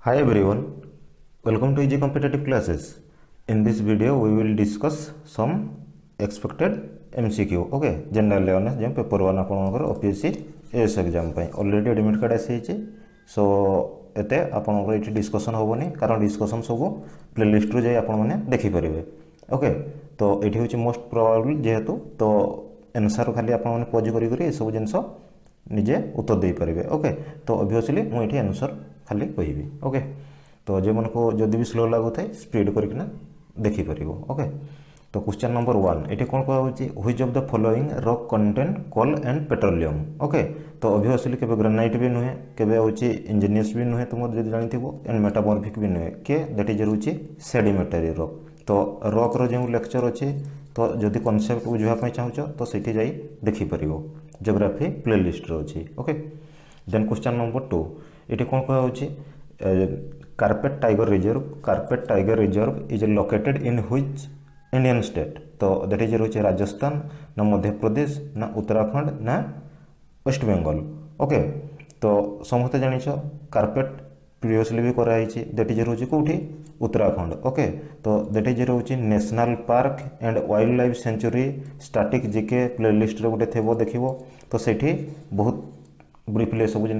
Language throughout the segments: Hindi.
Hi everyone, welcome to Easy Competitive Classes. In this video, we will discuss some expected MCQ. Okay, General Awareness जो पेपर 1 आपनकर OPSC AS एग्जाम पई ऑलरेडी एडमिट कार्ड आसी छि सो एते आपनकर इठी डिस्कशन होबनी कारण डिस्कशन सब प्लेलिस्ट रु जाई आपन माने देखि परिबे. ओके, तो एठी होछि मोस्ट प्रोबेबल जेहेतु तो आंसर खाली आपन माने पॉज करी करी ए सब जिंस निजे उत्तर दे पारे. ओके, तो ऑब्वियसली मुझे आंसर खाली कहबी. ओके, तो जो मन को जदि भी स्लो लगू थाए स्पीड करना देखिपर. ओके, तो क्वेश्चन नंबर 1 ये कौन कहुच्छी which of the following rock content coal and petroleum. Okay, तो ऑब्वियसली केबे ग्रेनाइट भी नुहे केबे होची इंजीनियस भी नुहे तुम जदि जानिथिबो एंड मेटामॉर्फिक भी नुहे के दैट इज होची सेडिमेंटरी रॉक. तो रॉक रो जो लेक्चर अच्छे तो जदि कॉन्सेप्ट बुझापी चाहूच तो सेठी जाई देखिपर जियोग्राफी प्लेलिस्ट अच्छी. ओके, देन क्वेश्चन नंबर 2 ये कौन कहुच्छी Corbett tiger reserve is located in which Indian state. तो दैट इज रही राजस्थान ना मध्य प्रदेश ना उत्तराखंड ना वेस्ट बेंगल. ओके, तो समस्ते जान कार्पेट प्रिवियसली भी कराई दैट इज रोचे कौटी उत्तराखंड. ओके, तो दैट इज रोचे national park and wildlife sanctuary static GK playlist रे गोटे थेबो देखिबो तो सेठी बहुत ब्रीफली सब जिन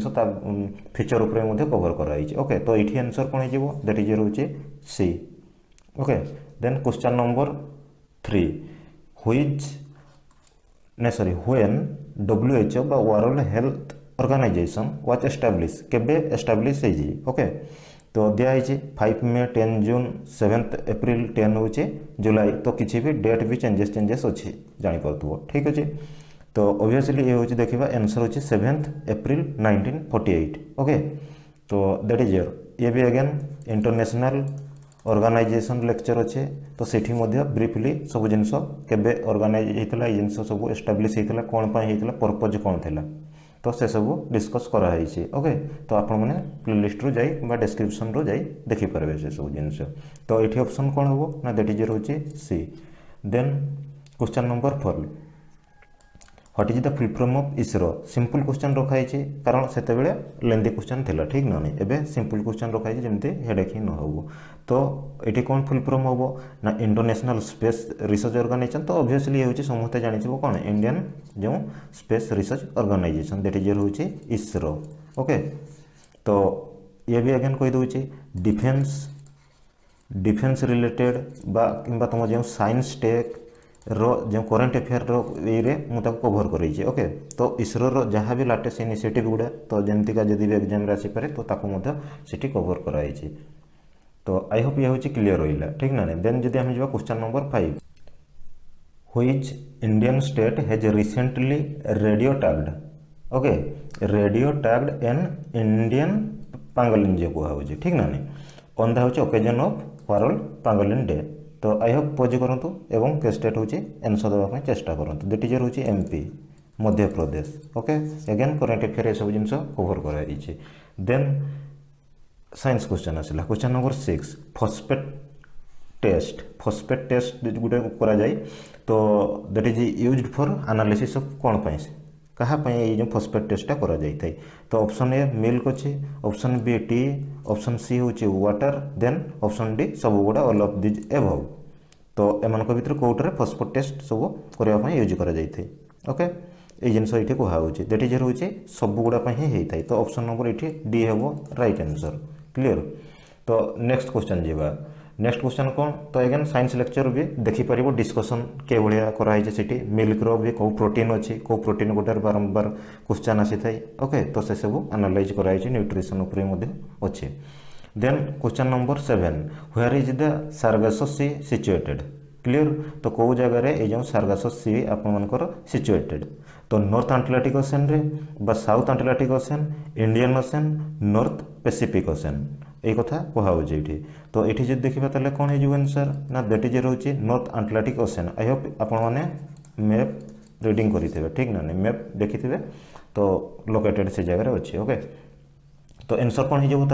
फीचर उपर कवर कराई. ओके, तो ये आंसर कौन हो दैट इज रोचे C. Okay, then question number 3 when WHO बा world health organisation was establish केबे एस्टाब्लिश है. ओके, तो दिखाई 5 मे 10 जून 7 एप्रिल 10 हूँ जुलाई. तो किसी भी डेट भी चेंजेस अच्छी जापर. ठीक अच्छे, तो ऑब्वियसली ये हूँ देखा आंसर हूँ 7 एप्रिल 1948. ओके, तो दैट इज ये भी अगेन इंटरनेशनल ऑर्गेनाइजेशन लेक्चर अच्छे तो सेठी मध्य ब्रीफली सब जिनस केबे ऑर्गेनाइज होता है जिनस सब एस्टाब्लिश होता कौन होता पर्पज कौन था तो से सब डिस्कस कराई. ओके, तो आपण मैंने प्लेलिस्ट रू जाई डिस्क्रिप्शन रू जाई देखिपारे से सब जिनस. तो ये ऑप्शन कौन हम ना दैट इज रोचे C. Then question number 4 what is the full form of ISRO. Simple question रखाई कारण से लेंदी क्वेश्चन थिला. ठीक ना नहीं एबे सिंपल क्वेश्चन रखाई जमती हेडेक ही न हो. तो ये कौन फुल फॉर्म हम ना इंटरनेशनल स्पेस रिसर्च ऑर्गेनाइजेशन. तो ऑब्वियसली ये समस्ते जानिथिबो कौन इंडियन जो space research organization that is होची इसरो. ओके, तो ये भी अगेन कही दूची डिफेन्स रिलेटेड बा किंबा तुम जो साइंस टेक रो जो करेन्ट अफेयर रे मुझे कभर कर. ओके, तो इसरो रो जहाँ भी लाटेस्ट इनिशिएटिव गुड़ा तो जमतीका जदि भी एग्जाम आसीपे तो सेठी कभर कराई. तो आई होप ये हूँ क्लीयर रहा. ठीक ना नहीं. देन जदि हम जा question number 5 which Indian state has recently radio tagged. Okay, radio tagged an Indian pangolin जो कहुच्छे. ठीक ना नहीं ऑन द हूँ occasion of world pangolin day. तो आई होप पॉज करूँ एवं के स्टेट हूँ आंसर देवाई चेष्टा करूँ. दैट इज हूँ MP Madhya Pradesh. Okay, again current affair सब जिन कभर कराई. देन साइंस क्वेश्चन आसला क्वेश्चन नंबर 6 फॉस्फेट टेस्ट गोटे कराए तो that is used for analysis of कौन पाई कहाँ ये जो फॉस्फेट टेस्टा करा जाई थाई. तो ऑप्शन ए मिल्क अच्छे, option B tea, option C हूँ वाटर, देन ऑप्शन डी सब गुड़ा ऑल ऑफ दिज एबव. तो एम भर कौटे फॉस्फेट टेस्ट सब करने यूज कर. ओके, ये जिन ये कहुच्छे दैट इज रोचे सब गुड़ा ही होता है. तो ऑप्शन नंबर ये डी हे राइट आंसर. क्लियर. तो नेक्स्ट क्वेश्चन जीवा. नेक्स्ट क्वेश्चन कौन तो अगेन साइंस लेक्चर भी देखिपर डिस्कसन के भाया कराई. मिल्क रो भी कौ प्रोटीन अच्छी कौ प्रोटीन गोटे बारंबार क्वेश्चन आसी थाए. ओके, तो से सब एनालाइज कराई न्यूट्रिशन उपरे अच्छे. Then question number 7 where is the Sargasso sea situated. Clear. तो कौ जगह ये सार्गासो सी आपर सिचुएटेड तो नॉर्थ आटलांटिक ओशन रे बा south Atlantic ocean, Indian ocean, north Pacific ocean ये कथा कहुच्छे ये. तो ये जब देखा तेल कौन हो आंसर ना दैट इज रोचे north Atlantic ocean. I hope आपने मैप रीडिंग करेंगे. ठीक ना नहीं मैप देखी थे तो लोकेटेड से जगह अच्छे. ओके, तो आंसर कौन हो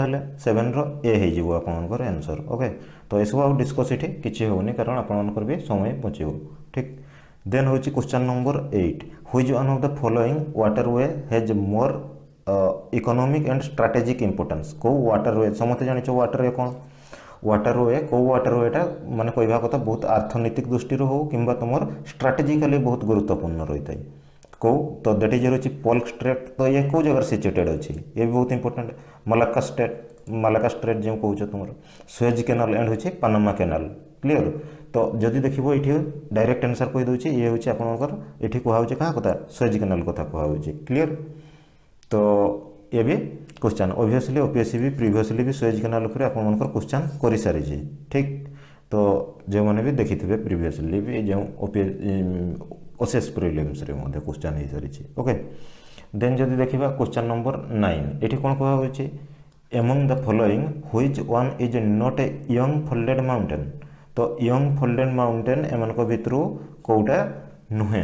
7 रो ए हो आपर आंसर. ओके, तो ये सब आउ डिस्कस ये किसी होनी कारण आपर भी समय पहुँचो. ठीक. देन हूँ question number 8 which one of the following waterway has more economic and strategic importance को वाटरवे समस्त जान वाटरवे कौन वाटरवे को वाटरवेटा माने कहवा कथा बहुत अर्थनैतिक दृष्टि हो कि तुम स्ट्राटेजिकली बहुत गुरुत्वपूर्ण रही है कौ तो दैट इज रही पोल्क स्ट्रेट तो ये कौ जगह सिचुएटेड अच्छी ये भी बहुत इंपोर्टेंट मलाक्का स्ट्रेट जो कौच तुम सुएज कैनाल एंड हो पानामा कैनाल क्लीयर तो जदि देखो ये डायरेक्ट आंसर कहीदे ये हूँ आपंकर ये कहुचे क्या कथा सुएज कैनाल कथा कहुचे क्लीयर तो ये भी क्वेश्चन ऑब्वियसली ओपीएससी भी प्रीवियसली भी सुएज कैनाल पर आपंकर क्वेश्चन कर सारी ठीक तो जो मैंने भी देखी थे प्रीवियसली भी जो ओसीएस प्रिलिम्स रे मध्य क्वेश्चन हो सारी ओके देन जदि देखा क्वेश्चन नंबर 9 ये कौन कहुचे among the following which one is not a young folded mountain तो यंग फोल्डेड माउंटेन एम भितर कौटा नुहे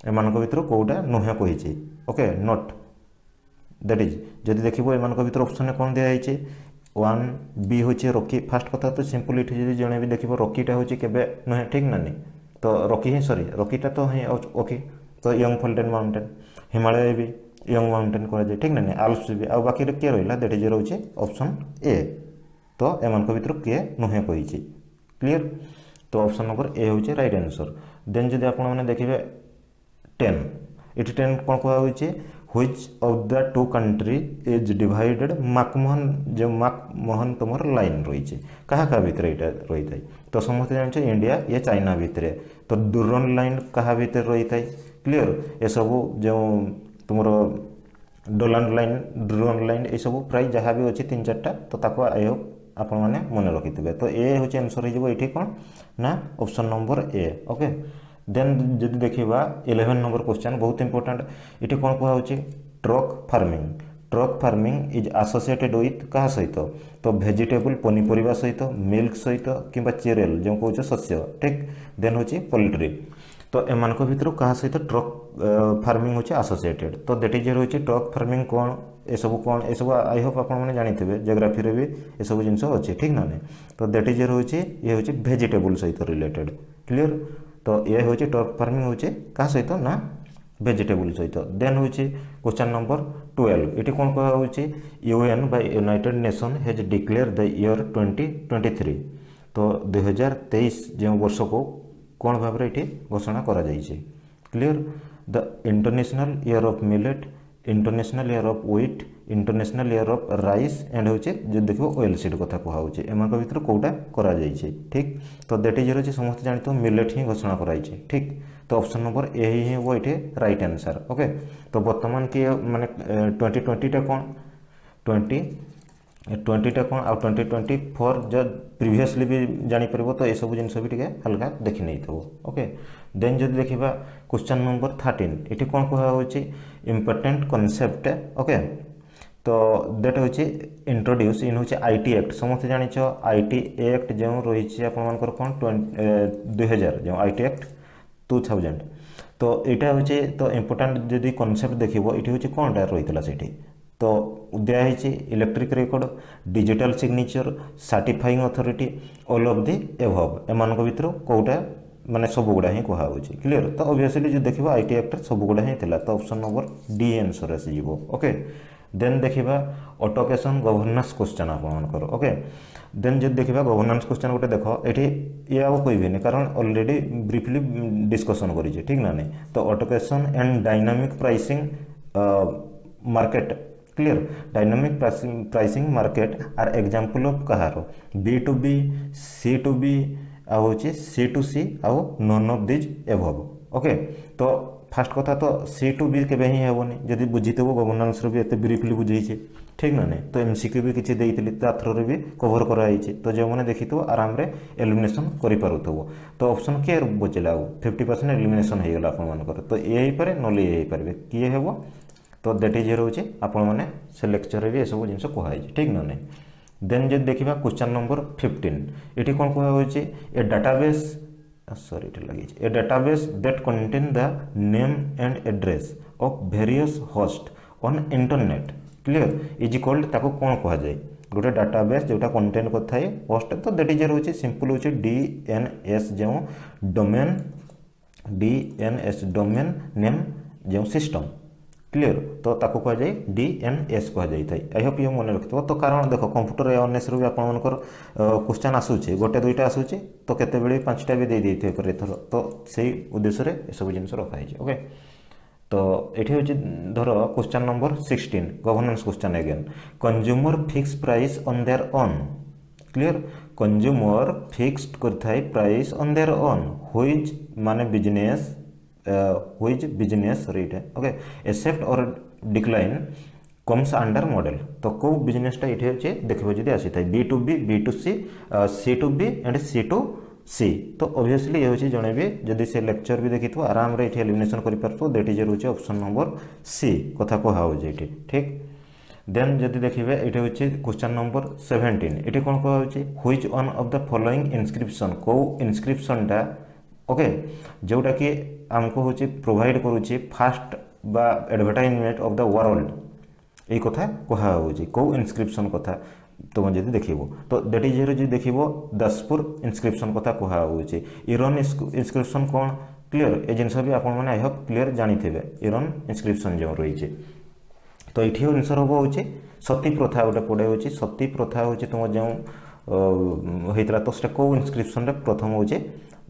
एम भितर कौटा नुहे कही ओके नॉट दैट इज जदि देखो एम भितर ऑप्शन कौन दिखाई 1 हूँ रॉकी फास्ट कथा तो सिंपल ये जड़े भी देखो रॉकीटा हूँ केवे नुहे ठीक ना नहीं तो रॉकी ही सॉरी रॉकीटा तो ही ओके तो यंग फोल्डेड माउंटेन हिमालय भी यंग माउंटेन कहुए ठीक ना नहीं आल्प्स भी आ बाकी किए रहा दैट इज रोचे ऑप्शन ए तो एम भितर किए नुहे कही क्लीयर तो ऑप्शन नंबर ए हूँ राइट आंसर देन जब आप देखिए 10 ये 10 कौन कहुचे which of the two country is divided McMahon जो माकमोहन तुम लाइन रही है क्या भितर यहाँ रही है तो समस्त जानते इंडिया ये चाइना भितर तो डुरन लाइन क्या भितर रही है क्लीयर ये सब जो तुम डोलान लाइन डुरन लाइन ये सब प्राय जहाँ भी अच्छी 3-4टा तो ताको आई होप आपण मैंने मन रखिथे तो ए हूँ आंसर हो कौन ना option number A okay then जब देखा 11 नंबर क्वेश्चन बहुत इंपोर्टेंट ये कौन कहुचे truck farming is associated with क्या सहित तो वेजिटेबल पनीपरिया सहित मिल्क सहित कि चेरियल जो कौच शस्य ठीक देन हूँ पोल्ट्री तो एम भर क्या सहित ट्रक फार्मिंग हूँ एसोसिएटेड तो दैट इज हूँ ट्रक फार्मिंग कौन ये सब आई होप आप जानते जियोग्राफी भी ये सब जिन अच्छे ठीक ना नहीं तो दैट इज हूँ ये हूँ वेजिटेबल सहित रिलेटेड क्लीयर तो ये हूँ ट्रक फार्मिंग हूँ क्या सहित ना वेजिटेबल सहित देन हूँ क्वेश्चन नंबर 12 ये कौन कहुचे UN by United Nation has declare the year 2023 तो 2023 जो वर्ष को कौन भाव ये घोषणा करा clear the international year of millet international year of wheat international year of rice and हूँ जो देखो ऑयल सीड कथा कहुचे एम भर कौटा करा ठीक तो दैट इज रही समस्त जानते हो मिलेट ही घोषणा कराई ठीक तो ऑप्शन नंबर ए ही वो ये राइट आंसर ओके तो बर्तमान किए माने 2020टा कौन 2020टा कौन आ 2024 जब प्रीवियसली भी जापर तो ये सब जिन भी हल्का देखी नहीं थो ओके देन जब देखा क्वेश्चन नंबर 13 ये कौन कहुचे इम्पोर्टेंट कॉन्सेप्ट ओके तो दैट हूँ इंट्रोड्यूस इन हूँ आईटी एक्ट समस्त जानिछ आईटी एक्ट जो रही आपर कौन 2000 जो आईटी एक्ट 2000 तो यहाँ हूँ तो इम्पोर्टाट जदि कॉन्सेप्ट देखो ये हूँ कौन रही से तो दिखाई electric record digital signature certifying authority all of the above एम भर कौटा माने सब गुड़ा ही कहुचे क्लीयर तो ऑब्वियसली जो देखो आईटी एक्ट सब गुड़ा ही था तो ऑप्शन नंबर डी आंसर आसीज ओके देन देखा ऑटोकेशन गवर्नेंस क्वेश्चन आपर ओके देन जब देखा गवर्नेंस क्वेश्चन गोटे देख ये आउ कहबी कारण ऑलरेडी ब्रीफली डिस्कसन करें ठीक ना नहीं तो ऑटोकेशन and dynamic pricing market clear dynamic pricing market are example of कहार B2B C2B आउ C2C आउ नॉन ऑफ दिज एभव ओके तो फास्ट कथा तो C2B केवे ही हेबनी जदि बुझीथबो गवर्नेंस रो भी एते ब्रीफली बुझेइछे ठीक ना नहीं तो एमसीक्यू भी किछि देइतली ता थ्रो भी कवर कराइछे तो जो माने देखिथबो आराम रे एलिमिनेशन करि पारुथबो तो ऑप्शन के बचला 50% एलिमिनेशन हे गेला आपन मानकर तो ए ही पारे नले ए ही पारबे किए हेबो तो दैट इज रोचे आपण माने से लेक्चर रे सब जिंस कहै ठीक ना नहीं देन जब देखिबा क्वेश्चन नंबर 15 एठी कोन कहै होचे ए डाटाबेस सॉरी इट लगी a database that contain the name and address of various host on internet clear is called ताको कोन कहा जाय गोटे डाटाबेस जोटा कंटेन करता है होस्ट तो दैट इज रोचे सिंपल होचे डीएनएस जो डोमेन डीएनएस डोमेन नेम जो सिस्टम क्लीयर तो ताको कह जाए DNS कह जाई थाई आई होप ये मन रखिथो तो कारण देखो कंप्यूटर अवेयरनेस रो भी आपन मनकर क्वेश्चन आसुचे गोटे दुईटा आसुचे तो केते बेले पांचटा भी दे देइथे पर एथर तो सेही उद्देश्य रे ए सब जिंस रखा है ओके तो एठी होची धर question number 16 governance question again consumer fix price on their own clear consumer fixed करथाई price on their own which माने business which business rate okay accept or decline comes under model तो को बिजनेस टा इथे होचे देखबो जदी आसी Thai B2B B2C C2B and C2C तो ऑब्वियसली ये होचे जणे भी जदी से लेक्चर भी देखिथो आराम रे इथे एलिमिनेशन करि परतो दैट इज होचे ऑप्शन नंबर C कथा को हाउ जे इथे ठीक देन जदी देखिबे इथे होचे क्वेश्चन नंबर 17 इथे कोन को होचे which one of the following inscription को इनस्क्रिप्शन टा ओके जोटा कि आमको होची प्रोवाइड करूची फास्ट बा एडवर्टाइजमेंट ऑफ द वर्ल्ड ए कथा कहा होची को इनस्क्रिप्शन कथा तुम जदी देखिबो तो दैट इज जे देखिबो दासपुर इनस्क्रिप्शन कथा कहा होची इरान इनस्क्रिप्शन कोन क्लियर ए जिंस भी आपन माने आई होप क्लियर जानि थेबे इरान इनस्क्रिप्शन जो रहिचे तो इठी आंसर होबो होची सती प्रथा गोटे पडे होची सती प्रथा होची तुम जो हेतला तो से को इनस्क्रिप्शन रे प्रथम होची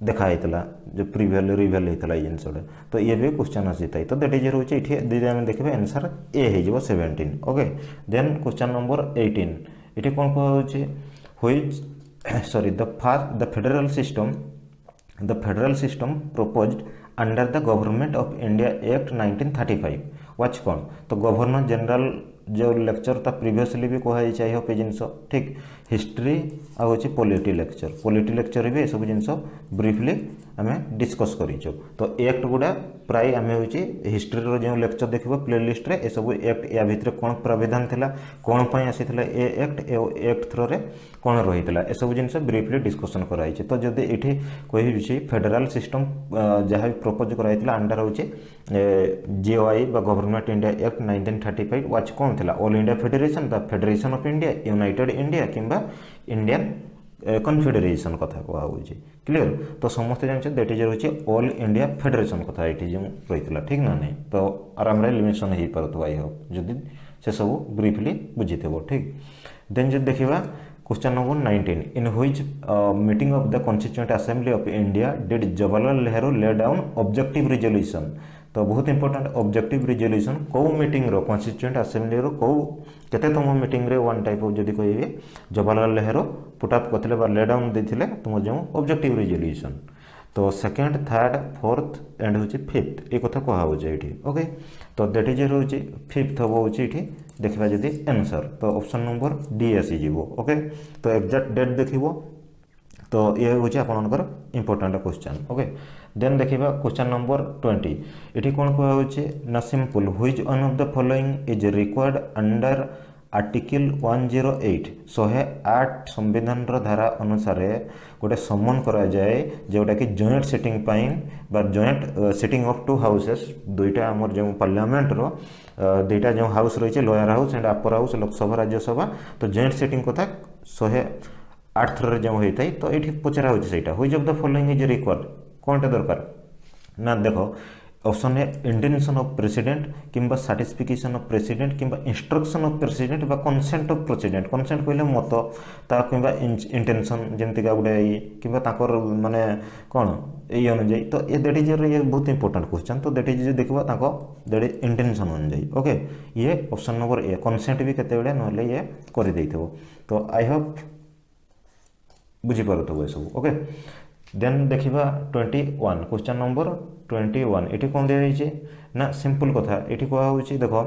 देखा हेतला जो प्रीवियल रिवील हेतला ए जिंसडे तो ये भी क्वेश्चन आसी ताई तो दैट इज होची इठी दीदी हम देखबे आंसर ए हे जिवो 17 ओके देन क्वेश्चन नंबर 18 इठी कोन को होची which sorry the federal system proposed under the government of India Act 1935 watch कौन तो गवर्नर जनरल जो लेक्चर ता प्रीवियसली भी कहा चाहिए पे जिनस ठीक हिस्ट्री आ होची पॉलिटी लेक्चर भी सब जिनस ब्रीफली हमें डिस्कस करिचो तो एक्ट गुडा प्राय हमें होची हिस्ट्री रो जो लेक्चर देखिबो प्लेलिस्ट रे ए सब एक्ट या भितर कोन प्रावधान थिला कोन पय आसीथिला ए एक्ट थ्रो रे कोन रहितला ए सब जिनस ब्रीफली डिस्कशन कराइचे तो जदि एठी कोइ होची फेडरल सिस्टम जहा भी प्रपोज कराइतला अंडर होची जीओआई बा गवर्नमेंट इंडिया एक्ट 1935 वाच कोन थिला all India federation the federation of India united India किंबा इंडियन कन्फेडरेशन कथा कहा होची क्लियर तो समस्त जानछे दैट इज होची ऑल इंडिया फेडरेशन कथा एठी जे रहितला ठीक ना नहीं तो आराम रे एलिमिनेशन हे परतो आई हो जदी से सब ब्रीफली बुझितेबो ठीक देन जे देखिबा question number 19 in which meeting of the constituent assembly of India did Jawaharlal Nehru lay down objective resolution तो बहुत इंपोर्टेंट ऑब्जेक्टिव रिजोल्यूशन को मीटिंग रो कॉन्स्टिट्यूएंट असेंबली रो को केतेतम मीटिंग रे वन टाइप ऑफ जदी कहबे जवाहरलाल नेहरू पुट अप करथिले बा ले डाउन देथिले तुम जो ऑब्जेक्टिव रिजोल्यूशन तो सेकंड थर्ड फोर्थ एंड होची फिफ्थ ए कथा कहा हो जायठी ओके तो दैट इज होची फिफ्थ हो होची एठी देखबा जदी आंसर तो ऑप्शन नंबर डी आसी जीवो ओके तो एग्जैक्ट डेट देखिबो तो ये होची आपनकर इंपोर्टेंट क्वेश्चन ओके देन देखिबा क्वेश्चन नंबर 20 एठी कोन कहा होची ना simple which one of the following is required under article 108 108 संविधान रो धारा अनुसार गोटे सम्मन करा जाए जोटा कि जॉइंट सिटिंग पाइन बा joint sitting of two houses दुईटा हमर जो पार्लियामेंट रो दुईटा जो हाउस रहिছে lower house and upper house Lok Sabha Rajya Sabha तो जॉइंट सिटिंग कथा 108 थ्रो जो होइतै तो एठी पचरा होछि सेटा which of the following is required कोनटा दरकार ना देखो ऑप्शन है इंटेंशन ऑफ प्रेसिडेंट किंबा सर्टिफिकेशन ऑफ प्रेसिडेंट किंबा इंस्ट्रक्शन ऑफ प्रेसिडेंट बा कंसेंट ऑफ प्रेसिडेंट कंसेंट कहले मत ता किंबा इंटेंशन जेंति का गुडे किंबा ताकर माने कोन ए अनुଯାয়ী तो ए दैट इज ये बहुत इंपोर्टेंट क्वेश्चन तो दैट इज देखबा ताको दैट इज इंटेंशन अनुଯାयী ओके ये ऑप्शन नंबर ए कंसेंट भी केते बेले नले ये करि दैथबो तो आई होप बुझी परतो ए सब ओके देन देखिबा 21 क्वेश्चन नंबर 21 एठी कोन दिया होइचे ना सिंपल कथा एठी कोहा होइचे देखो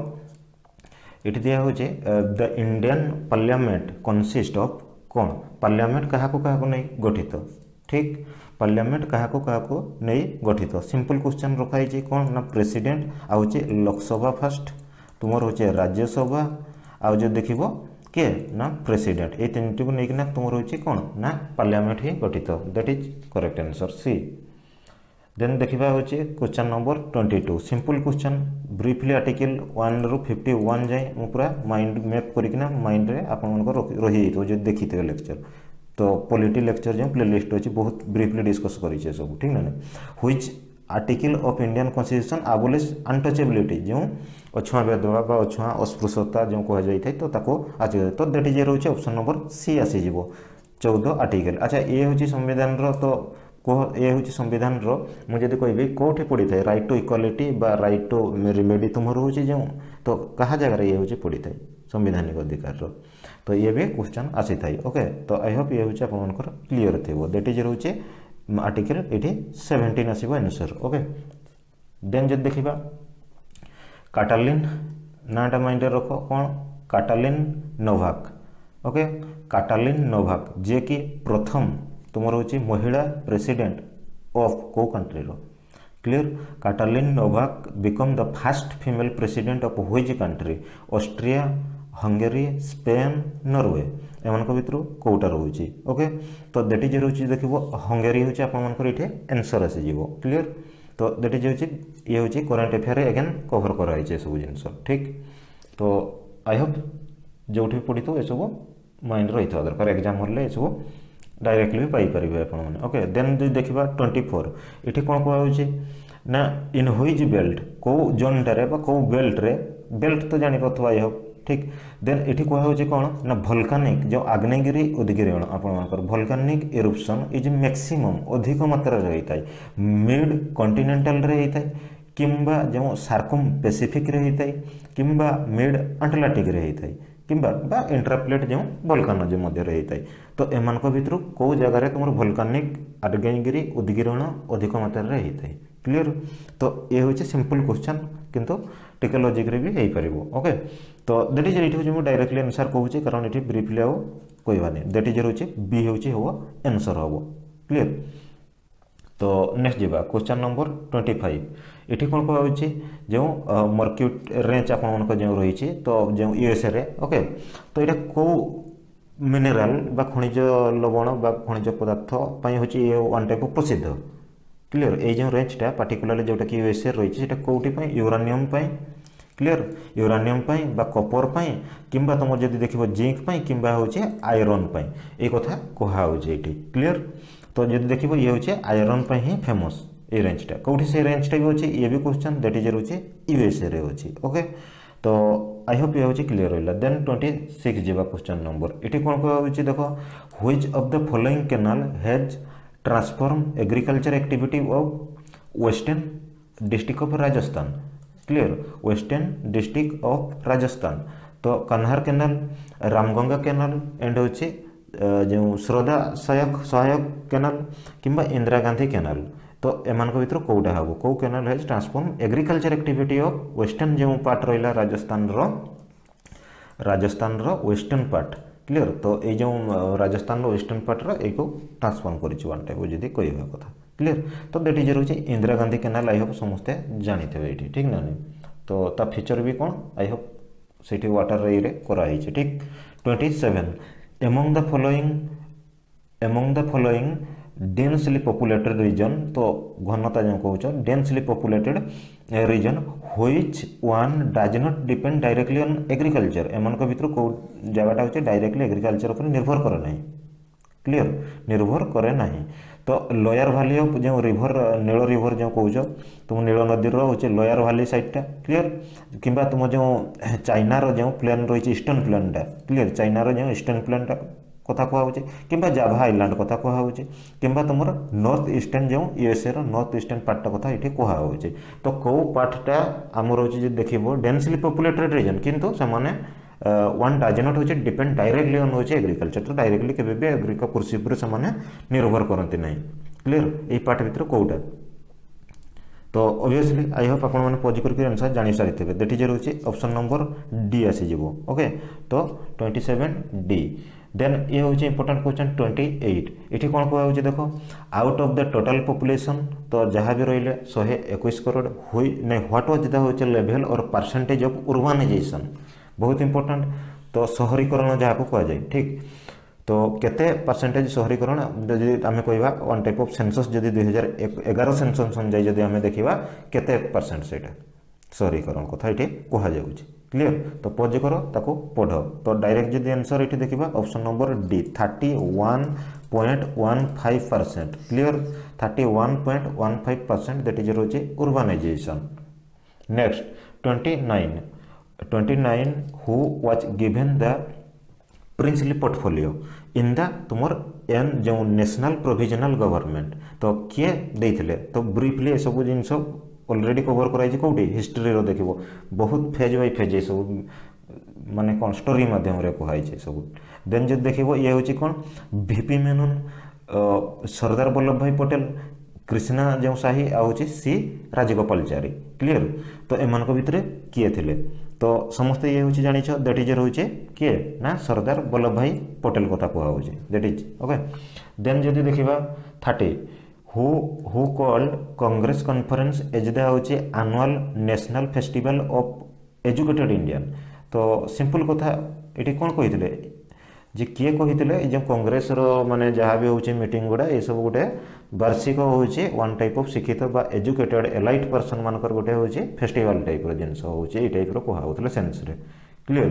एठी दिया होइचे the Indian parliament consist of कोन पार्लियामेंट कहा को नहीं गठित ठीक पार्लियामेंट कहा को नहीं गठित सिंपल क्वेश्चन रखाई जे कोन ना प्रेसिडेंट आ होचे लोकसभा फर्स्ट तुमर होचे राज्यसभा आ जो देखिबो के ना प्रेसिडेंट ए तीनटी को नेकिना तुमर होची कोन ना पार्लियामेंट ही गठित that is correct answer C then देखिबा होची question number 22 simple question briefly article 1 रो 51 जाय मु पूरा माइंड मैप करिकना माइंड रे आपन मन को रही तो जे देखिते लेक्चर तो पॉलिटी लेक्चर जे प्लेलिस्ट होची बहुत ब्रीफली डिस्कस करिचे सब ठीक ना which article of Indian constitution abolish untouchability जो अछुआ भेदभाव बा अछुआ अस्पृश्यता जो कह जाए तो ताको आज तो दैट इज रोचे ऑप्शन नंबर सी आसीज 14 आर्टिकल। अच्छा ये हूँ संविधान तो ये हूँ संविधान मुझे कहबी कौटी पड़ी था राइट टू इक्वालिटी बा राइट टू रेमेडी तुम हूँ जो तो कहा जगह ये हूँ पड़ी था संवैधानिक अधिकार तो ये भी क्वेश्चन आसी थाई ओके। तो आई होप ये हूँ आपंकर क्लीयर थी दैट इज रोचे आर्टिकल ये 17 आसो आंसर ओके। देन जब देखा काटालिन नाटा माइंड रख कौन Katalin Novak okay Katalin Novak जे कि प्रथम तुम हूँ महिला प्रेसिडेंट ऑफ को country clear Katalin Novak become the first female president of which country Austria Hungary Spain Norway एमान भितर कौटा रोचे ओके। तो दैट इज रोचे देखो हंगेरी हूँ आपर ये आंसर आसीज क्लियर। तो दैट इज ये हूँ करेन्ट अफेयर अगेन कभर कराई सब जिन ठीक। तो आई होप जो पढ़ी तो यू माइंड रही था दरकार एग्जाम हॉल ये सब डायरेक्टली भी पाइपर आपने ओके। देन जो देखा 24 ये कौन कहुचे ना इन व्हिच बेल्ट कौ जोनटारे कौ बेल्ट्रे बेल्ट तो जापर आई होप ठीक। देन ये कहुचे कौन ना भोल्कानिक जो आग्नेयगिरी उदगिरण आपर भोल्कानिक इरुप्शन इज मैक्सिमम अधिक मात्रा होता है मिड कॉन्टिनेंटल होता है किंबा जो सार्कम पैसिफिक होता है किंबा मिड अटलांटिक होता है किंबा इंट्राप्लेट जो भोल्कानो जो मध्य होता है। तो एमान भितर कौ जगार तुम भोल्कानिक आग्नेयगिरी उदगिरण अधिक मात्रा होता है क्लीयर। तो ये हूँ सिंपल क्वेश्चन किंतु टिके लॉजिक रे भी हो पार ओके। तो दैट इज ये हूँ डायरेक्टली आंसर कहूँ कारण ये ब्रीफली आउ कहवानी दैट इज रोचे बी हूँ हम आंसर हम क्लीयर। तो नेक्स्ट जावा क्वेश्चन नंबर 25 ये कौन कहुचे जो मर्क्यूट रेंज आप जो रही तो जो यूएसए रे ओके। तो ये कौ मिनेराल बा खनिज लवण बा खनिज पदार्थ हूँ ये वन टाइप प्रसिद्ध क्लीयर। ये जो रेंजटा पार्टिकुलाली जोटा कि यूएसए रही कौटी यूरानियम क्लीयर यूरानियम बा कपर किंबा तुम जब देख जिंक किंबा हूँ आयरन ये कथा कहुचे ये क्लीयर। तो जब देख ये हूँ आयरन ही फेमस ये रेंजटा कौटी से रेंजटा भी अच्छे ये भी क्वेश्चन दैट इज रोचे यूएसए रे अच्छी ओके। तो आई होप ये हूँ क्लीयर रहा। देन 26 जावा क्वेश्चन नंबर ये कौन कहुचे देख which of the following canal has transform agriculture activity of western district of Rajasthan clear western district of Rajasthan. तो कन्हार कैनाल रामगंगा कैनाल एंड हूँ जो श्रद्धा सहायक कैनाल किंबा इंदिरा गांधी कैनाल तो एमान भितर कौटा हम कौ canal has transform agriculture activity of western जो पार्ट रहा राजस्थान वेस्टर्न पार्ट क्लीयर। तो ये जो राजस्थान वेस्टर्न पार्ट रो ट्रांसफॉर्म कर वन टाइप जब कह कथा क्लीयर। तो दैट इज रोचे Indira Gandhi canal I hope समस्ते जानते ये ठीक ना नहीं। तो ता फीचर भी कौन आई होप से वाटर ये कराई ठीक। 27 among the following densely populated region तो घनता जो कौन densely populated region which one does not depend directly on agriculture एमान भितर कौ जगटा हूँ डायरेक्टली एग्रीकल्चर पर निर्भर करे ना क्लीयर निर्भर करे ना। तो लोयर वैली ऑफ जो रिभर नील रिभर जो कौच तुम नील नदी हूँ लोयर वैली साइडटा क्लीयर किंबा तुम जो चाइनार जो प्लेन रही ईस्टर्न प्लेनटा क्लीयर चाइनार जो ईस्टर्न प्लेनटा कथा कहुचे किंबा जाभा आइलैंड कथा कहुचे किंबा तुम नॉर्थ ईस्टर्न जो यूएसए नॉर्थ ईस्टर्न पार्टा कथा ये कहुचे। तो कौ पार्टा आम रोचे देख डेंसली पॉपुलेटेड रीजन किंतु से वन डज नॉट हूँ डिपेंड डायरेक्टली ऑन हूँ एग्रीकल्चर तो डायरेक्टली केबे कृषि पर से निर्भर करते ना क्लीयर ये पार्ट भर कौटा। तो ऑब्वियसली आई होप आप पॉज करके आंसर जानी सारी दैट इज रोचे ऑप्शन नंबर डी आसीज ओके। तो 27 डी। देन ये हूँ इंपोर्टेंट क्वेश्चन 28 ये कौन कहुचे देख out of the total population तो जहाँ भी रही 121 करोड़ हुई नहीं व्हाट वाज द हूँ लेवल और परसेंटेज ऑफ उर्बानाइजेशन बहुत इंपोर्टेंट। तो शहरीकरण जहाँ को कहुए ठीक तो केते परसेंटेज शहरीकरण जब आम कह वन टाइप ऑफ सेंसस जब 2011 सेंसस अनुसार जब आम देखा केते परसेंट से शहरीकरण कथा ये कहुचे क्लियर तो पज कर ताको पढ़ तो डायरेक्ट जब आंसर ये देखा option number D 31.15%। Clear 31.15% that is रोचे urbanization। Next 29 who was given the princely portfolio in the तुमर एन जो नेशनल प्रोविजनल गवर्नमेंट तो किए देइथिले तो ब्रीफली ए सब जिनस ऑलरेडी कवर कराई कौटी हिस्ट्री रो देखिबो बहुत फेज बाय फेज सब माने कौन स्टोरी माध्यम रे कहै छै सब। देन जब देखिबो ये होची कौन वीपी मेनन सरदार वल्लभ भाई पटेल कृष्णा जो साही आउची सी राजगोपालचारी। क्लियर तो एमान को भितरे किए थिले तो समस्त ये होची जानिछ दैट इज होचे किए ना सरदार वल्लभ भाई पटेल कथा कहआ होची दैट इज ओके। देन जदि देखिबा 30 who called Congress conference as the होची annual national festival of educated Indian तो सिंपल कथा एटी कोन कहिथिले जे किए कहिथिले जे कांग्रेस रो माने जहाँ भी होची मीटिंग गुडा ए सब गोटे वार्षिक होची वन टाइप ऑफ शिक्षित बा एजुकेटेड एलाइट पर्सन मानकर गोटे होची फेस्टिवल टाइप रो जिंस होची ए टाइप रो कहआ होतले सेंस रे। क्लियर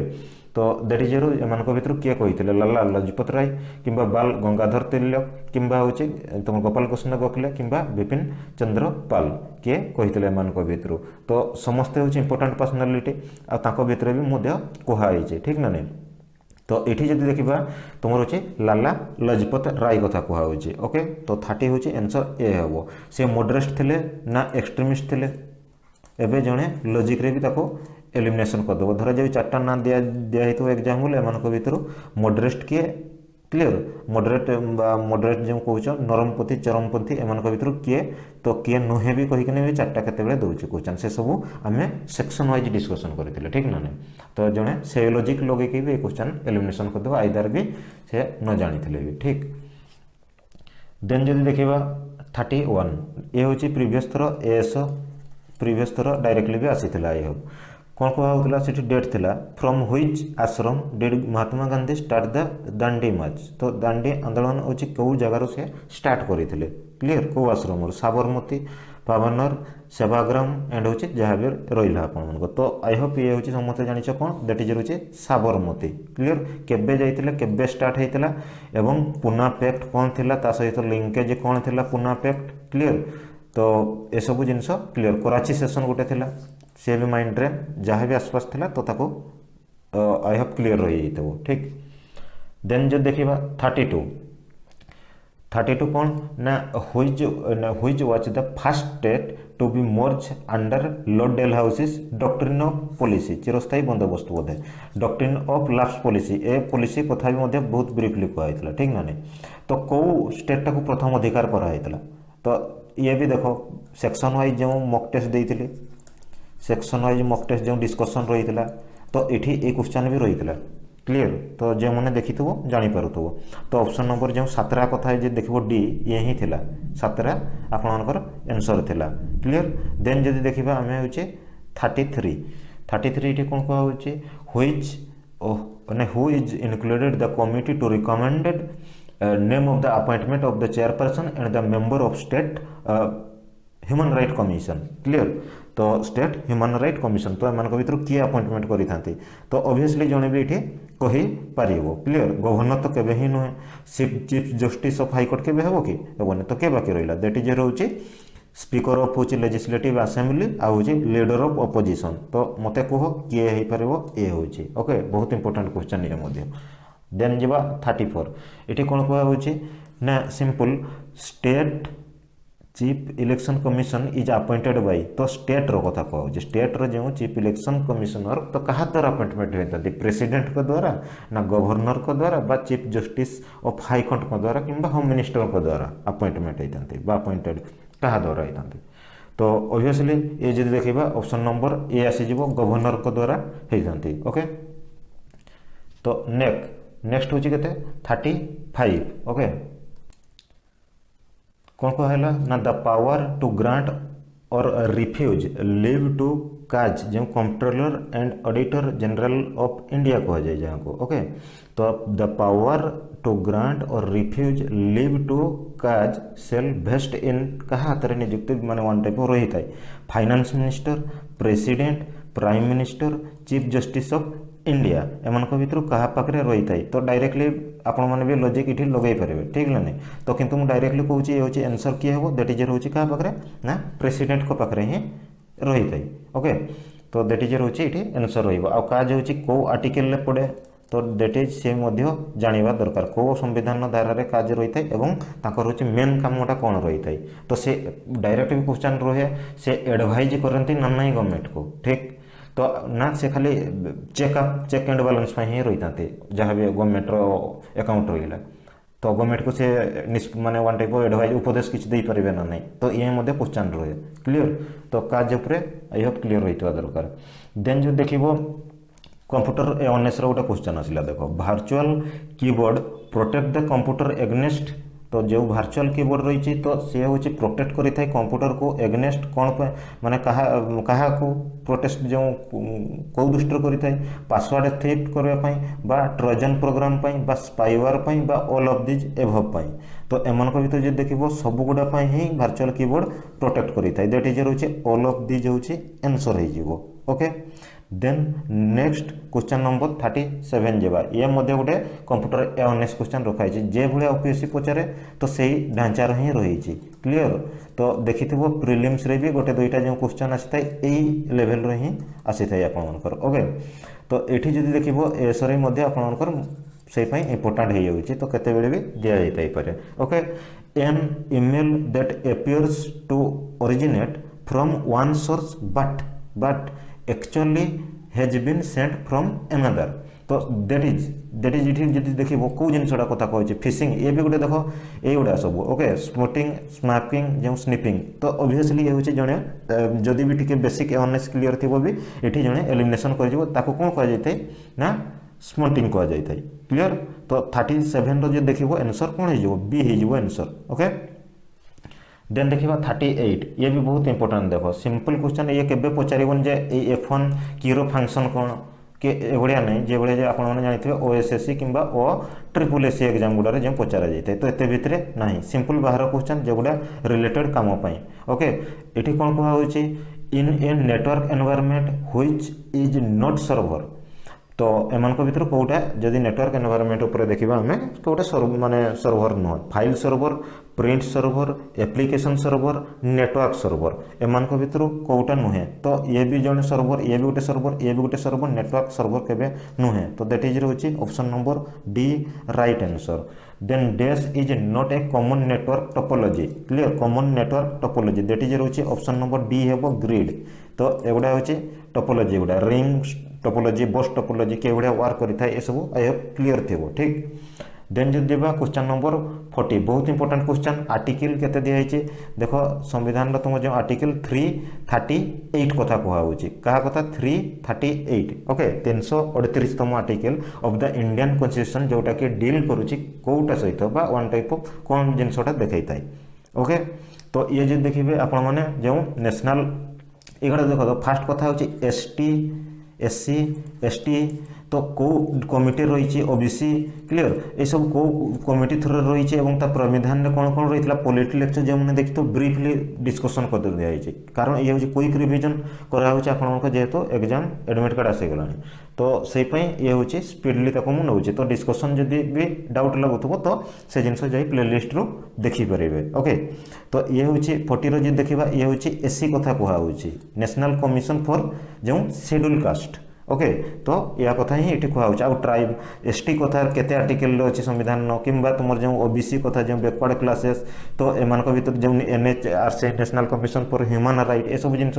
तो दैट इज एमान को भितर किए कहिथिले लाला लजपत राय किंबा बाल गंगाधर तिलक किंबा होची तुम गोपाल कृष्ण गोखले किंबा विपिन चंद्र पाल किए कहिथिले एमान को भितर तो समस्त होची इंपोर्टेंट पर्सनालिटी आ ताको भितर भी मध्य कहआ आइছে ठीक ना नहीं। तो ये जब देखा तुम होचे लाला लजपत राय कथा कहआ होचे ओके। तो 30 होची आंसर ए हम से मॉडरेट थिले ना एक्सट्रीमिस्ट थिले एबे जणे लॉजिक रे भी ताको एलिमिनेशन कर दबो धरा जे चारटा ना दिया हेतु एग्जांपल एमान को भितर मॉडरेट किए क्लियर मॉडरेट जो कहउछ नरमपंथी चरमपंथी एमान को भितर किए तो किए नुहे भी कहि कने चारटा केते बेले दउछ क्वेश्चन से सब आमे सेक्शन वाइज डिस्कशन करथिले ठीक ना नहीं। तो जणे से लॉजिक लगे के भी क्वेश्चन एलिमिनेशन कर दबो आइदर भी से न जानिथिले भी ठीक। देन जदि देखिबा 31 ए होची previous thorough S previous thorough directly भी आसीथिला ए हो कौन कहा होता है डेट थिला from which ashram did Mahatma Gandhi start the Dandi march तो दांडी आंदोलन होची कौ जगार से स्टार्ट करथिले क्लियर कौ आश्रम साबरमती पावनर सेवाग्राम एंड होची जहाँ भी रहिला आपन तो आई होप ये होची समस्त जानिछ कोन दैट इज होची साबरमती। क्लियर केबे जाइतिले केबे स्टार्ट हेतिला एवं पुना पैक्ट कौन थिला ता सहित लिंकेज कौन थिला पुना पैक्ट क्लियर तो ए सब जिनस क्लियर कराची सेशन गोटे थिला से भी माइंड रे जहाँ भी आसपास थिला तो ताको आई होप क्लियर रही जाइतबो ठीक। देन जो देखिबा 32 कौन ना which was the first state to be merge under lord Dalhousie's doctrine of policy चिरस्थायी बंदोबस्त बोधे डॉक्ट्रिन ऑफ लैप्स पॉलिसी ए पॉलिसी कथा भी मध्य बहुत ब्रीफली कहला ठीक ना नहीं। तो कौ स्टेट टाको प्रथम अधिकार करा हेतला तो ये भी देखो सेक्शन वाइज जो मॉक टेस्ट देइथिले सेक्शन वाइज मॉक टेस्ट जो डिस्कशन रही तो ये क्वेश्चन भी रही क्लियर तो जो मैंने देखी जापर तो ऑप्शन नंबर जो 7 कथा देख डी ये ही थिला 7 आपणकर आंसर थिला क्लियर। देन जदि देखा आम हो 33 ये कौन कह which who is included the committee to recommended name of the appointment of the chairperson and the member of state human right commission. Clear तो स्टेट ह्यूमन राइट कमिशन तो एमान भितर किए अपॉइंटमेंट करि थांती तो ऑब्वियसली जणे भी एठी कहि पारिबो क्लियर गवर्नर तो केबे ही नुहे chief justice of high court केबे हेबो कि हेबोने तो के बाकी रहिला दैट इज रहउची स्पीकर ऑफ होची लेजिस्लेटिव असेंबली आ होची लीडर ऑफ ऑपोजिशन तो मते कहो किए हे पारिबो ए होची ओके बहुत इंपोर्टेंट क्वेश्चन ये मध्ये। देन जेबा 34 एठी कोन कहै होची ना simple state chief election commission is appointed by तो स्टेट रो कथा कहू स्टेट रो जो चीफ इलेक्शन कमिशनर तो कहा द्वारा अपॉइंटमेंट होता प्रेसिडेंट को द्वारा ना गवर्नर को द्वारा बा chief justice of high court को द्वारा किंबा होम मिनिस्टर को द्वारा अपॉइंटमेंट होता बा अपॉइंटेड कहा द्वारा होता तो ऑब्वियसली ये जब देखा ऑप्शन नंबर ए आसीज गवर्नर को द्वारा होता ओके। तो नेक्स्ट हूँ के 35 ओके कौन कहला ना the power to grant or refuse leave to cause जो controller and auditor general of India कह जाए जहाँ को ओके। तो the power to grant or refuse leave to cause shall vest in कहा हाथ में नियुक्ति माने वन टाइप रही था finance minister president prime minister chief justice of India एମାନଙ୍କ ଭିतରୁ କାହା ପାଖରେ ରହିଥାଏ ତ ଡାଇରେକ୍ଟଲି ଆପଣମାନେ ବି ଲଜିକ୍ ଏଠି ଲଗାଇ ପାରିବେ ଠିକ୍ ନା ନାହିଁ ତ କିନ୍ତୁ ମୁଁ ଡାଇରେକ୍ଟଲି କହୁଛି ଏ ହେଉଛି ଆନ୍ସର୍ କିଏ ହେବ ଦ୍ୟାଟ୍ ଇଜ୍ ରହୁଛି କାହା ପାଖରେ ନା ପ୍ରେସିଡେଣ୍ଟଙ୍କ ପାଖରେ ହିଁ ରହିଥାଏ ଓକେ ତ ଦ୍ୟାଟ୍ ଇଜ୍ ରହୁଛି ଏଠି ଆନ୍ସର୍ ରହିବ ଆଉ କାହା ହେଉଛି କେଉଁ ଆର୍ଟିକଲରେ ପଡ଼େ ତ ଦ୍ୟାଟ୍ ଇଜ୍ ସେ ମଧ୍ୟ ଜାଣିବା ଦରକାର କେଉଁ ସମ୍ବିଧାନ ଧାରାରେ କାଜ ରହିଥାଏ ଏବଂ ତାଙ୍କର ହେଉଛି ମେନ୍ କାମଟା କ'ଣ ରହିଥାଏ ତ ସେ ଡାଇରେକ୍ଟ ବି କ୍ୱେଶ୍ଚନ୍ ରହେ ସେ ଆଡ଼ଭାଇଜ୍ କରନ୍ତି ନା ନାହିଁ ଗଭର୍ଣ୍ଣମେଣ୍ଟକୁ ଠିକ୍ तो ना से खाली चेक एंड बैलेंस ही रही था जहाँ भी गवर्नमेंट अकाउंट रहा तो गवर्नमेंट को से माने वन टाइप ऑफ एडवाइज उपदेश किसी दे पारे ना नहीं तो ये क्वेश्चन रहे क्लीयर तो काज आई होप क्लीयर रही दरकार देन जो देख कंप्यूटर अवेयरनेस गोटे क्वेश्चन आसला देख virtual keyboard protect the computer against तो जो वर्चुअल कीबोर्ड रही तो सी हूँ प्रोटेक्ट करें कंप्यूटर को एग्नेस्ट कौन माने कहा को प्रोटेक्ट जो कौ दृष्टि करें पासवर्ड थेफ्ट करने ट्रोजन प्रोग्राम बा स्पाइवेयर बा ऑल ऑफ दिज एभव तो एमान भर जो देख सब गुड़ा ही वर्चुअल कीबोर्ड प्रोटेक्ट करें दैट इज रोचे ऑल ऑफ दिज हूँ आंसर हो okay then next question number 37 Java ये गोटे कंप्यूटर अवेयरनेस क्वेश्चन रखाई जे भाई ओपीएससी पचारे तो सही ढांचार ही रही क्लीयर तो देखि प्रिलिम्स रे भी गोटे दुईटा जो क्वेश्चन आसी था यही लेवल रो ही आसी था आपनकर ओके तो एठी जदि देखिबो एसरे मध्ये आपनकर से इम्पोर्टाट हो जाउछि तो केते बेले भी दिया जाई पारे okay an email that appears to originate from one source but actually has been sent from another तो दैट इज इट जब देख कौ जिनसा कथा कहूँ फिशिंग ये भी गोटे देख ये गुड़ा सब ओके स्पोटिंग स्मैपिंग जो स्निपिंग तो ऑब्वियसली ये हूँ जड़े जदि भी टी बेसिक अवेयरनेस क्लीयर थी भी ये जड़े एलिमिनेशन कर कौन कह ना स्मटिंग कह जाए क्लीयर तो 37 रो देख आंसर कौन हो बी हो आंसर ओके देन देखा 38 ये भी बहुत इंपोर्टेंट देख सिंपल क्वेश्चन ये केबे पचारिबन जे F1 कीरो फंक्शन कौन के एभलिया नहीं जे भले आपण माने जानिथिबे ओएसएससी किंबा ओ ट्रिपल एससी एग्जाम गुडा रे जे पचारा जाइते तो एते भितरे नहीं सिंपल बाहर क्वेश्चन जे गुडा रिलेटेड काम पई ओके एठी कोन कहवा होची in a network environment which is not server तो एमान भर कौटा जदि नेटवर्क एनवायरनमेंट उपर देखा आम कौटा माने सर्वर नुह file server print server application server network server एमान भर कौटा नुहे तो ये भी जड़े सर्वर ये भी गोटे सर्वर ये भी गोटे सर्वर नेटवर्क सर्वर केबे नुहे तो दैट इज रोचे option number D right answer then dash is not a common network topology clear common network topology that is रोचे ऑप्शन नंबर डी हेबो ग्रिड तो एगुड़ा होचे टोपोलॉजी गुड़ा रिंग टोपोलॉजी बस टोपोलॉजी के गुड़ा वर्क करता है ये सब आई होप क्लीयर थी ठीक देन जो देवा क्वेश्चन नंबर 40 बहुत इंपोर्टेंट क्वेश्चन आर्टिकल केते दिया है देख संविधान तुम जो आर्टिकल 338 कथा कहूँ क्या कथा 338 ओके 338तम article of the Indian constitution जोटा कि डील करुच्ची कौटा सहित वन टाइप ऑफ कौन जिनसा देखा था ओके तो ये जो देखिए आपण मैंने जो नेशनल ये देख फास्ट कथा हूँ एसटी एससी एसटी तो कौ कमिटी रही ओबीसी क्लियर ये सब कौ कमिटी थ्रू रही संविधान में कौन कौन रही पॉलिटी लेक्चर जो मैंने देखी तो ब्रीफली डिस्कसन कर दिखाई कारण ये हूँ क्विक रिविजन कराऊँ जेहेतु एग्जाम एडमिट कार्ड आसीगला तो से ये हूँ स्पीडली तक मुझे नौचे तो डिस्कसन जदि भी डाउट लगुव तो से जिन जा प्लेलिस्ट रू देखिपारे ओके तो ये हूँ 40 रो देखा ये हूँ एससी कथा कहूँ नेशनल कमिशन फॉर जो शेड्यूल कास्ट ओके तो या कथा ही ये कहूँ आउ ट्राइब एसटी कथा केते आर्टिकल अच्छी संविधान किंबा तुम जो ओबीसी कथा जो बैकवर्ड क्लासेस तो एमान भर जो NHRC national commission for human right ये सब जिन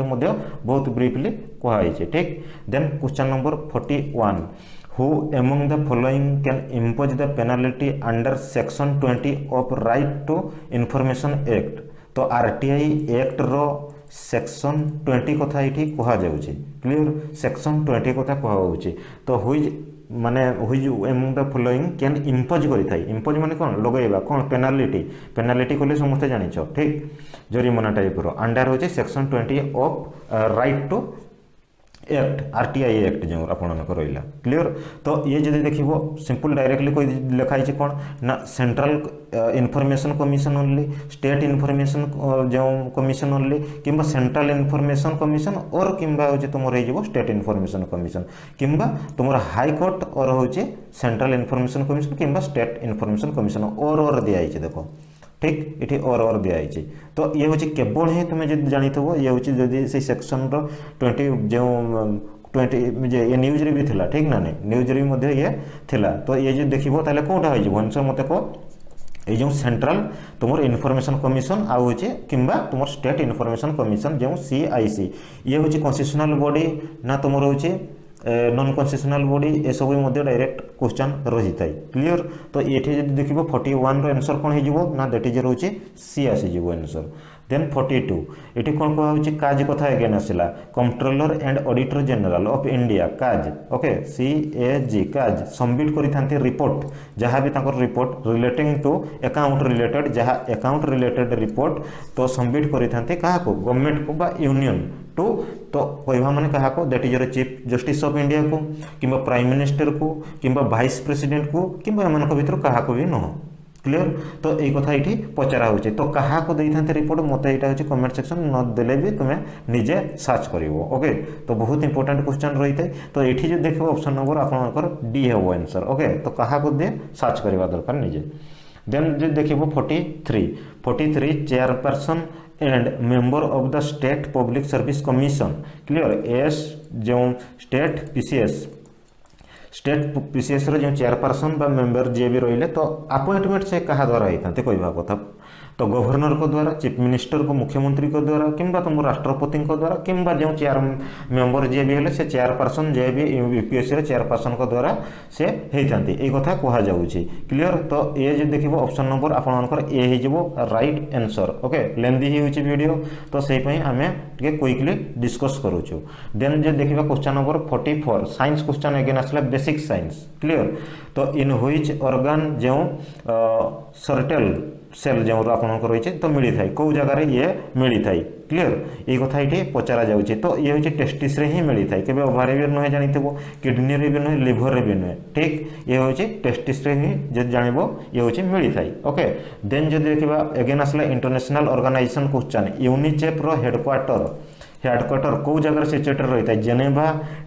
बहुत ब्रीफली कहुई ठीक then question number 41 who among the following can impose the penalty under section 20 of right to information act तो आरटीआई एक्ट रो सेक्शन 20 कथा ये कहुच्छे क्लीयर सेक्शन 20 कथा कहुच्छे तो हुई माने हुई among the following can impose impose माने कौन लगेगा कौन पेनाल्टी कले समस्ते जानिछ ठीक जरिमाना टाइप रो अंडर होचे section 20 of right to act RTI act जो आपको रहा क्लीयर। तो ये जब देख सिंपल डायरेक्टली कोई लिखाई कौन ना central information commission only, state information जो कमिशन ओनली कि सेंट्रल इनफॉरमेशन कमिशन और किंबा हो तुम स्टेट इनफॉरमेशन कमिशन किंबा तुम हाई कोर्ट और हो सेंट्रल इनफॉरमेशन कमिशन किंबा स्टेट इनफॉरमेशन कमिशन और दिखाई देखो ठीक ये और दिखाई। तो ये हूँ केवल ही तुम्हें जो जानी ये हूँ जदि से सेक्शन रो 20 जो 20 ये न्यूज रे भी थिला ठीक ना नहीं न्यूज रे भी ये थिला। तो ये जो देखो ताले कोटा हो आंसर मत कह ये सेंट्रल तुम इनफॉरमेशन कमिशन आउ किंबा तुम स्टेट इनफॉरमेशन कमिशन जो CIC ये हूँ कन्स्टिट्यूशनल बॉडी ना तुम हूँ नॉन कन्स्टिट्यूशनल बॉडी ये सब डायरेक्ट क्वेश्चन रही था क्लीयर। तो ये देख 41 आंसर कौन हो ना दैट इज रोचे सी आसीज आंसर। देन 42 ये कौन कह काज कथा एगेन आसला controller and auditor general of India काज ओके CAG काज सबमिट करि रिपोर्ट जहाँ भी report relating to account related जहाँ अकाउंट रिलेटेड रिपोर्ट तो सबमिट करि क्या गवर्नमेंट को बा यूनियन टू तो कहवा मैंने क्या that is chief justice of India को किंबा प्राइम मिनिस्टर को किंबा वाइस प्रेसिडेंट को किंबा एम भर क्या भी नुह क्लीयर। तो यही कथा ये पचरा हो तो क्या देते रिपोर्ट मत यहाँ हूँ कमेंट सेक्शन न देले भी तुम्हें निजे सर्च कर ओके। तो बहुत इंपोर्टेंट क्वेश्चन रही है। तो ये जो देखो ऑप्शन नंबर आपंकर डी है आंसर ओके। तो क्या दे सर्च करवा दरकार निजे। देन जो देखो 43 chairperson and member of the state public service commission clear S जो स्टेट PCS रो जो चेयरपर्सन बा मेंबर जे भी रहिले तो अपॉइंटमेंट से कहा द्वारा होता कहवा कथा तो गवर्नर को द्वारा चीफ मिनिस्टर को मुख्यमंत्री को द्वारा किंबा तुम राष्ट्रपति को द्वारा किंबा जो चेयर मेंबर जे भी है से चेयरपर्सन जे भी UPSC चेयरपर्सन को द्वारा से होती ये कथा कहुच्छी क्लीयर। तो ये जो देखो ऑप्शन नंबर आपर ए हो राइट आंसर ओके। लेंदी हो वीडियो तो से आम टे क्विकली डिस्कस करूँ। देन जो देखा question number 44 science question again आसला बेसिक साइंस क्लीयर। तो इन व्हिच ऑर्गन जो सर्टेल सेल जो आपंकर रही तो मिली था कौ जगार ये मिली था क्लीयर ये कथा ये पचरा जाऊँगी। तो ये हूँ टेस्टिस रे ही मिली था कि ओभारे भी नुहे जानी किडनी रे भी नुहे लिभर रे भी नुहे ठीक ये हूँ टेस्टिस रे ही जो जान ये हूँ मिली था ओके। देन जो देखा एगेन आसला इंटरनेशनल ऑर्गेनाइजेशन क्वेश्चन यूनिसेफ रो हेडक्वार्टर कौ जगह सिचुएटेड रही है जेनेवा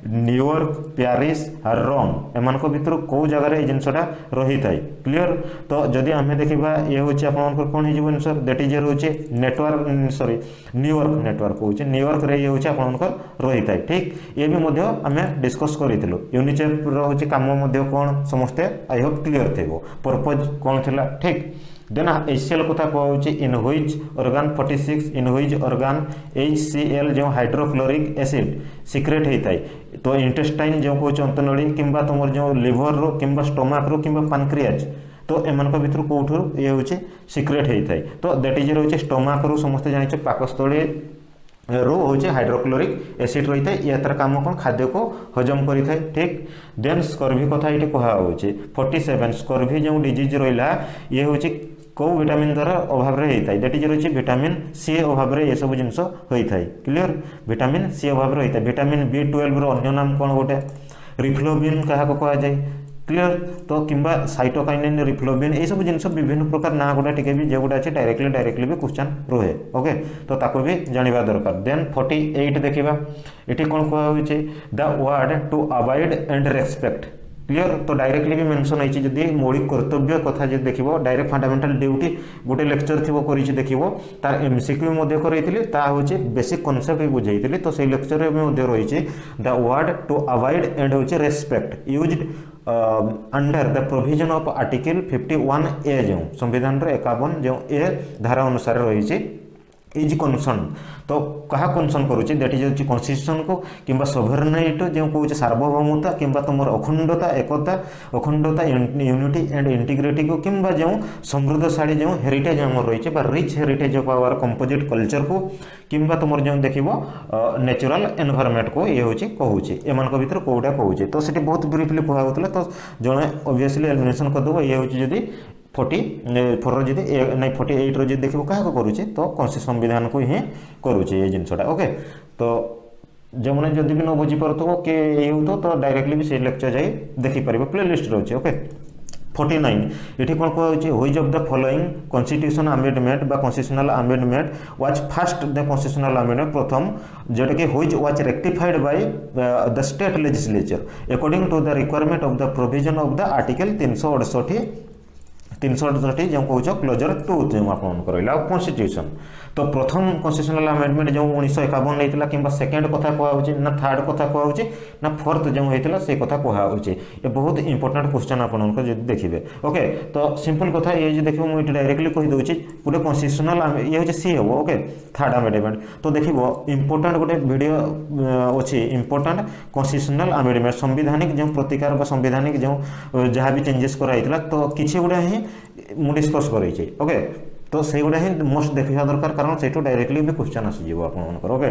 न्यूयॉर्क पेरिस और रोम एमान भर कौ जगह जिनसा रही है क्लीयर। तो जदि आम देखा ये हूँ आप कौन हो आंसर दैट इज हूँ नेटवर्क सॉरी न्यूयॉर्क नेटवर्क हूँ न्यूयॉर्क रे ये हूँ आपंकर रही है ठीक। ये भी आम डिस्कस करूँ यूनिसेफ हूँ कम कौन समस्ते आई होप क्लीयर थे पर्पज कौन थी ठीक। देन HCl कथा कहूँ in which organ 46 in which organ HCl जो हाइड्रोक्लोरिक एसिड सिक्रेट होता है तो इंटेस्टाइन जो कौच अंतनली किंबा तुम जो लिभर रो किंबा स्टोमाक रो किंबा पानक्रियाज तो एम भर कौटू ये हूँ सिक्रेट होता है। तो दैट इज रोचे स्टोमाक रू समस्त जान पाकस्थली रो हूँ हाइड्रोक्लोरिक एसिड रही है ये तार काम कौन खाद्य को हजम करें ठीक। देन स्कर्वी कथा ये कहुच्छे 47 स्कर्वी जो डिजीज रहा ये हूँ कौ विटामिन द्वारा अभाव में होता है दैट इज रही विटामिन C अभाव में ये सब जिन होता है क्लीयर। विटामिन C अभाव में होता है विटामिन B12 अन्य नाम कौन गोटे रिफ्लोबिन क्या कहुए क्लीयर। तो किंबा साइटोकाइनिन रिफ्लोबिन ये सब जिन विभिन्न प्रकार ना गुड़ा टे भी जो गुड़ा अच्छे डायरेक्टली भी क्वेश्चन रुहे ओके। तो ताको भी जानिबा दरकार। देन 48 देखा ये कौन कहुच्छे the word to avoid and respect clear. तो डायरेक्टली भी मेंशन होती जदि मौलिक कर्तव्य कथा जो देखो डायरेक्ट फंडामेंटल ड्यूटी गोटे लेक्चर थी कर देखो तार MCQ करी बेसिक कनसेप्ट भी बुझाई तो से लेक्चर में रही the word to avoid and हूँ respect used under the provision of article 51A जो संविधान 51 जो ए धारा अनुसार रही इज कनसर्न तो क्या कनसर्न करुच्चे दैट इज कन्स्टिट्यूशन को किंबा सोभरेनिटी जो कौन सार्वभौमता किंबा तुम अखंडता एकता अखंडता यूनिटी एंड इंटीग्रिटी को किंबा जो समृद्धशाली जो हेरिटेज आम रही है rich heritage of our composite culture को किंबा तुम जो देख नेचुरल एनवायरनमेंट को ये हूँ कहूँ एम भर कौटा कहूँ। तो से बहुत ब्रीफली कहूला तो जड़े ऑब्वियसली एलिमिनेशन करदेव ये हूँ जदि 44 जब नहीं 48 देख क्या करुचे तो कौन संविधान को ही करुचे ये जिनसा ओके। तो जो मैंने जदि भी न बुझी पारो कि ये हो तो डायरेक्टली भी से लेक्चर जाई देखि पारिबो प्ले लिस्ट रोचे ओके 49 एठी कोन को which of the following constitution amendment बा constitutional amendment was first the constitutional amendment प्रथम जोटा कि which was rectified by the state legislature according to the requirement of the provision of the article 368 जो कौच क्लोजर 2 जो आप रहा कॉन्स्टिट्यूशन तो प्रथम कॉन्स्टिट्यूशनल अमेंडमेंट जो 1951 नहीं कि सेकेंड कथा कहुचे ना थर्ड कथा कहुचे ना फोर्थ जो होता से कथा कहुचे ये बहुत इंपोर्टेंट क्वेश्चन आपको देखिए ओके तो सिंपल कथा ये जो देखिए मुझे डायरेक्टली कहीदे गोटे कॉन्स्टिट्यूशनल ये हूँ सी हम ओके थर्ड अमेंडमेंट तो देखो इंपोर्टेंट गोटे वीडियो अच्छी इंपोर्टेंट कॉन्स्टिट्यूशनल अमेंडमेंट संविधानिक जो प्रतिकार संविधानिक जो जहाँ भी चेंजेस कराइला तो किसी गुड़ा ही मुझे डिस्कस कर ओके तो से गुड़ा ही मोस्ट देखा दरकार कारण से डायरेक्टली भी क्वेश्चन आसीज आप ओके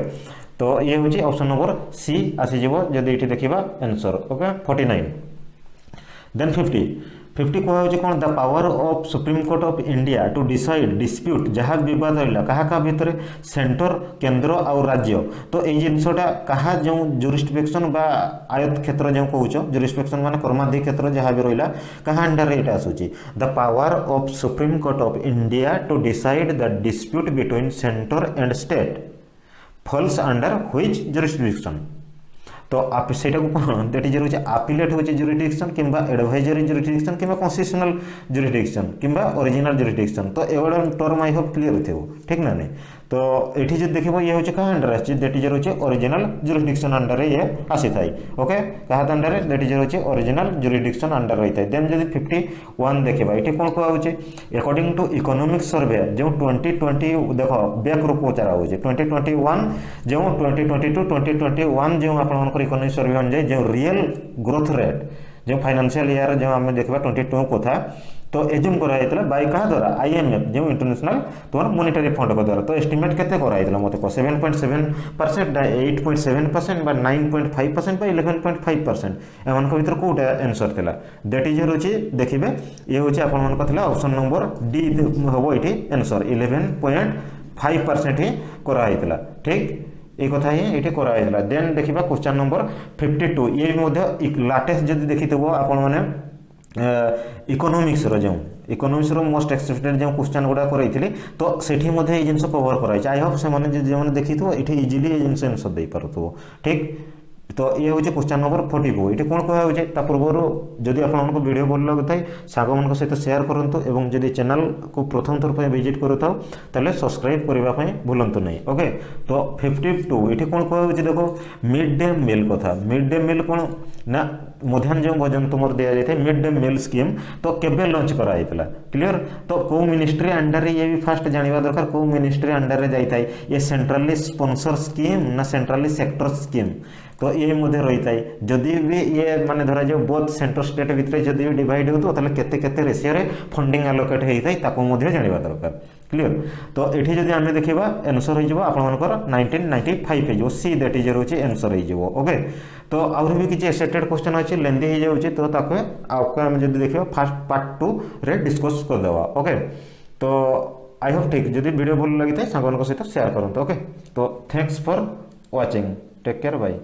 तो ये हूँ ऑप्शन नंबर सी आसीज जदि ये देखा आंसर ओके 49 देन 50 कह कौन the power of supreme court of India to decide dispute जहाँ बद रहा क्या भितर सेंटर केन्द्र आउ राज्य तो ये जिनसा क्या जो जुरिस्डिक्शन बा आयत क्षेत्र जो कौच जुरिस्डिक्शन मान कर्माधि क्षेत्र जहाँ भी रहा क्या अंडर ये आसूची the power of supreme court of India to decide the dispute between centre and state falls under which jurisdiction तो आप सेटा को कौन दैट इज रोचे अपीलेट होचे जुरिडिक्शन किंबा एडवाइजरी जुरिडिक्शन किंबा कॉन्स्टिट्यूशनल जुरिडिक्शन किंबा ओरिजिनल जुरिडिक्शन तो एवडा टर्म आई होप क्लियर थिबो ठीक ना नहीं तो एठी जे देखिबो ये होचे का अंडर आछि दैट इज रोचे ओरिजिनल जुरिडिक्शन अंडर ये आसी थाई ओके कहा अंडर दैट इज रोचे ओरिजिनल जुरिडिक्शन अंडर रही थाई देन जदी 51 देखिबा एठी कोन को होचे अकॉर्डिंग टू इकोनॉमिक सर्वे जो 2020 देखो बैक रो पचारा होचे 2021 जो 2022 2021 जो आपन इकोनॉमिक सर्वे अनुसार जो रियल ग्रोथ रेट जो फाइनेंशियल ईयर जो आम देखा 22 कथा तो एज्यूम कराइला बाय क्या द्वारा IMF जो इंटरनेशनल तुम मॉनेटरी फंड द्वारा तो एस्टिमेट केते कराइला मत को 7.7% 8.7% 9.5% 11.5% एमन को भीतर कोटा आंसर थिला दैट इज होची देखिबे ये होची आपन मन को थिला ऑप्शन नंबर डी होबो इठी आंसर 11.5% ही कराइला ठीक ये कथा ही ये कराइला देन देखिबा क्वेश्चन नंबर 52 ये लाटेस्ट जदि देखिथबो आपण माने इकोनॉमिक्स रो जो इकोनॉमिक्स रो मोस्ट एक्सपेक्टेड जो क्वेश्चन गुडा कराइथिले तो सेठी मध्ये ए जिंस कवर कराइ आई होप से माने जे माने देखिथबो इठी इजीली ए जिंस आंसर दे पारथबो ठीक तो ये हूँ क्वेश्चन नंबर 44 ये कौन कह पूर्वर जदि आपको वीडियो भल लगे सांग मान सहित शेयर करूँ और जदि चैनल को प्रथम थर पर विजिट करूँ सब्सक्राइब करने भूलु नहीं ओके तो 52 ये कौन कह देखो मिड डे मिल कथा मिड डे मिल कौन ना मध्याह्न जो भोजन तुम दि जाए मिड डे मिल स्कीम तो केबे लॉन्च कराइला क्लियर तो कौ मिनिस्ट्री अंडर ये भी फास्ट जाना दरकार कौ मिनिस्ट्री अंडर जाए ये सेंट्रली स्पॉन्सर स्कीम ना सेंट्रली सेक्टर स्कीम तो ये मध्य रही है जदि भी ये माने धरा जो बोथ सेंटर स्टेट भितर जदि भी डिवाइड हो केते केते रेशियो रे फंडिंग एलोकेट होता है ताको मध्य जानिबा दरकार क्लियर तो ये जदि आम देखा आंसर हो आपंकर 1995 हो सी दैट इज रोचे आंसर हो ओके तो आहुरी भी किसी एक्सेप्टेड क्वेश्चन अच्छे लेंदी हो जाऊँगी तो आपको आम जब देखा फास्ट पार्ट 2 रे डिस्कस करदेवा ओके तो आई होप ठीक जदि वीडियो भल लगी था सांग सहित शेयर करते ओके तो thanks for watching take care bye.